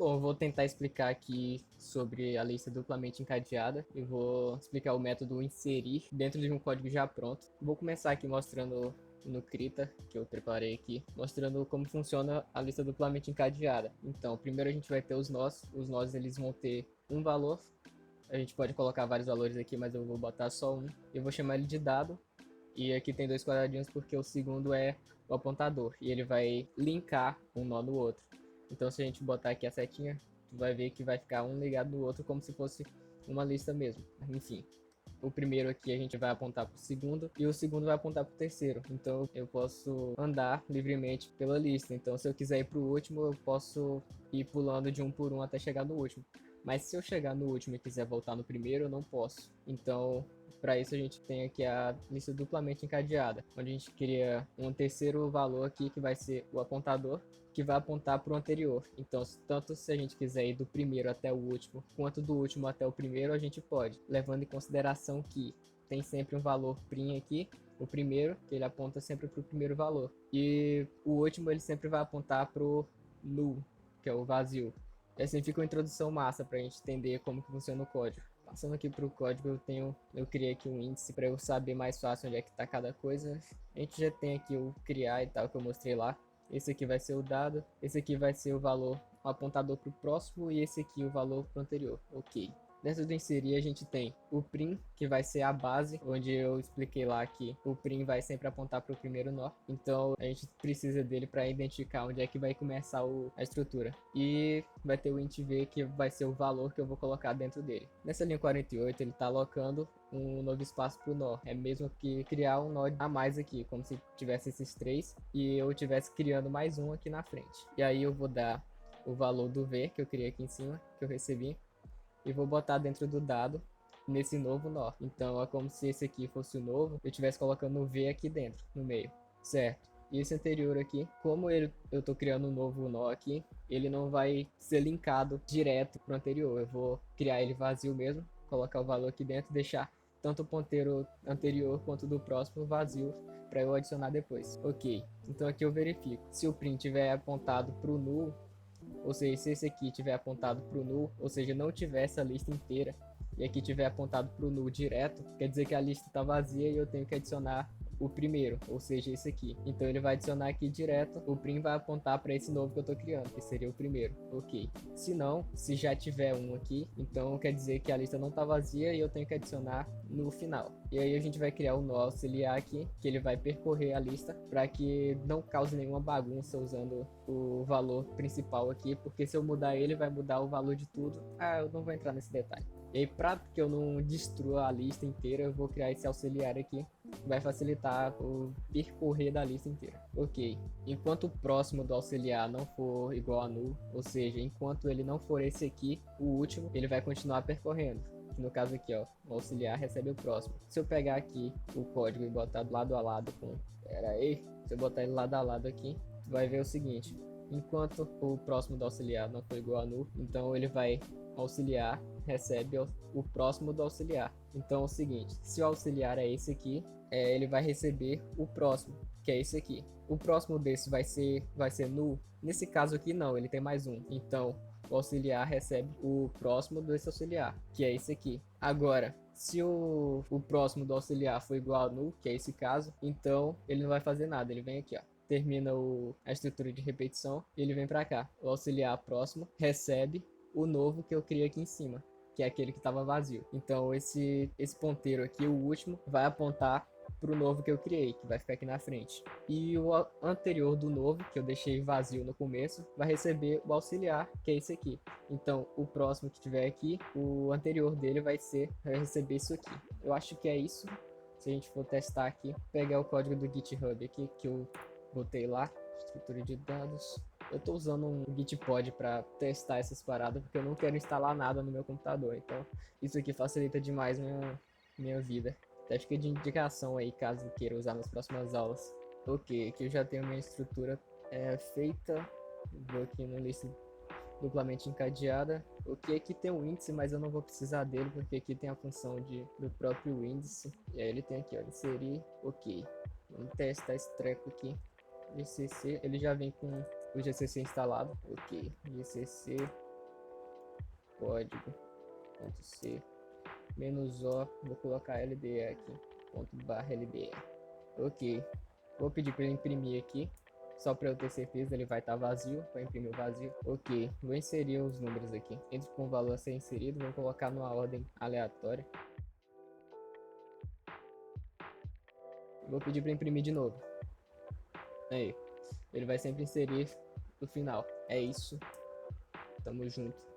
Bom, eu vou tentar explicar aqui sobre a lista duplamente encadeada. Eu vou explicar o método inserir dentro de um código já pronto. Vou começar aqui mostrando no Krita, que eu preparei aqui, mostrando como funciona a lista duplamente encadeada. Então, primeiro a gente vai ter os nós. Os nós eles vão ter um valor. A gente pode colocar vários valores aqui, mas eu vou botar só um. Eu vou chamar ele de dado. E aqui tem dois quadradinhos porque o segundo é o apontador. E ele vai linkar um nó no outro. Então se a gente botar aqui a setinha, tu vai ver que vai ficar um ligado no outro como se fosse uma lista mesmo. Enfim, o primeiro aqui a gente vai apontar para o segundo e o segundo vai apontar para o terceiro. Então eu posso andar livremente pela lista. Então se eu quiser ir para o último, eu posso ir pulando de um por um até chegar no último. Mas se eu chegar no último e quiser voltar no primeiro, eu não posso. Então, para isso a gente tem aqui a lista duplamente encadeada, onde a gente cria um terceiro valor aqui que vai ser o apontador, que vai apontar para o anterior. Então, tanto se a gente quiser ir do primeiro até o último, quanto do último até o primeiro, a gente pode, levando em consideração que tem sempre um valor prim aqui, o primeiro, que ele aponta sempre para o primeiro valor. E o último ele sempre vai apontar para o null, que é o vazio. E assim fica uma introdução massa para a gente entender como que funciona o código. Passando aqui para o código, eu criei aqui um índice para eu saber mais fácil onde é que está cada coisa. A gente já tem aqui o criar e tal que eu mostrei lá. Esse aqui vai ser o dado, esse aqui vai ser o valor, o apontador para o próximo e esse aqui o valor para o anterior. Ok. Dentro do inserir a gente tem o prim, que vai ser a base, onde eu expliquei lá que o prim vai sempre apontar para o primeiro nó. Então a gente precisa dele para identificar onde é que vai começar a estrutura. E vai ter o int v, que vai ser o valor que eu vou colocar dentro dele. Nessa linha 48 ele está alocando um novo espaço para o nó. É mesmo que criar um nó a mais aqui, como se tivesse esses três e eu estivesse criando mais um aqui na frente. E aí eu vou dar o valor do v que eu criei aqui em cima, que eu recebi, e vou botar dentro do dado nesse novo nó. Então é como se esse aqui fosse o novo, eu estivesse colocando o V aqui dentro, no meio, certo? E esse anterior aqui, como eu estou criando um novo nó aqui, ele não vai ser linkado direto para o anterior. Eu vou criar ele vazio mesmo, colocar o valor aqui dentro e deixar tanto o ponteiro anterior quanto do próximo vazio para eu adicionar depois. Ok, então aqui eu verifico. Se o print tiver apontado para o null, ou seja, se esse aqui tiver apontado para o null, ou seja, não tiver essa lista inteira, e aqui tiver apontado para o null direto, quer dizer que a lista está vazia e eu tenho que adicionar o primeiro, ou seja, esse aqui. Então ele vai adicionar aqui direto, o prim vai apontar para esse novo que eu estou criando, que seria o primeiro. Ok. Se não, se já tiver um aqui, então quer dizer que a lista não está vazia e eu tenho que adicionar no final. E aí a gente vai criar o nó auxiliar aqui, que ele vai percorrer a lista para que não cause nenhuma bagunça usando o valor principal aqui, porque se eu mudar ele, vai mudar o valor de tudo. Ah, eu não vou entrar nesse detalhe. E aí, para que eu não destrua a lista inteira, eu vou criar esse auxiliar aqui, que vai facilitar o percorrer da lista inteira. Ok, enquanto o próximo do auxiliar não for igual a null, ou seja, enquanto ele não for esse aqui, o último, ele vai continuar percorrendo. No caso aqui, ó, o auxiliar recebe o próximo. Se eu pegar aqui o código e botar lado a lado com... Pera aí, se eu botar ele lado a lado aqui, tu vai ver o seguinte: enquanto o próximo do auxiliar não for igual a null, então ele vai auxiliar recebe o próximo do auxiliar. Então é o seguinte, se o auxiliar é esse aqui, ele vai receber o próximo, que é esse aqui. O próximo desse vai ser null. Nesse caso aqui não, ele tem mais um. Então o auxiliar recebe o próximo desse auxiliar, que é esse aqui. Agora, se o próximo do auxiliar for igual a null, que é esse caso, então ele não vai fazer nada, ele vem aqui, ó. Termina a estrutura de repetição, ele vem para cá. O auxiliar próximo recebe o novo que eu criei aqui em cima, que é aquele que estava vazio. Então esse ponteiro aqui, o último, vai apontar para o novo que eu criei, que vai ficar aqui na frente. E o anterior do novo, que eu deixei vazio no começo, vai receber o auxiliar, que é esse aqui. Então o próximo que tiver aqui, o anterior dele vai receber isso aqui. Eu acho que é isso. Se a gente for testar aqui, pegar o código do GitHub aqui, que eu botei lá, estrutura de dados. Eu tô usando um Gitpod para testar essas paradas, porque eu não quero instalar nada no meu computador. Então, isso aqui facilita demais minha vida. Até fica de indicação aí, caso queira usar nas próximas aulas. Ok, aqui eu já tenho minha estrutura feita. Vou aqui no lista duplamente encadeada. Ok, aqui tem um índice, mas eu não vou precisar dele, porque aqui tem a função do próprio índice. E aí ele tem aqui, ó, inserir. Ok, vamos testar esse treco aqui. GCC, ele já vem com o GCC instalado. Ok, GCC código, ponto C, menos O, vou colocar LDE aqui, ponto barra LDE. Ok, vou pedir para ele imprimir aqui, só para eu ter certeza, ele vai estar vazio, vai imprimir o vazio. Ok, vou inserir os números aqui. Entre com o valor a ser inserido, vou colocar numa ordem aleatória. Vou pedir para imprimir de novo. Aí, ele vai sempre inserir no final. É isso. Tamo junto.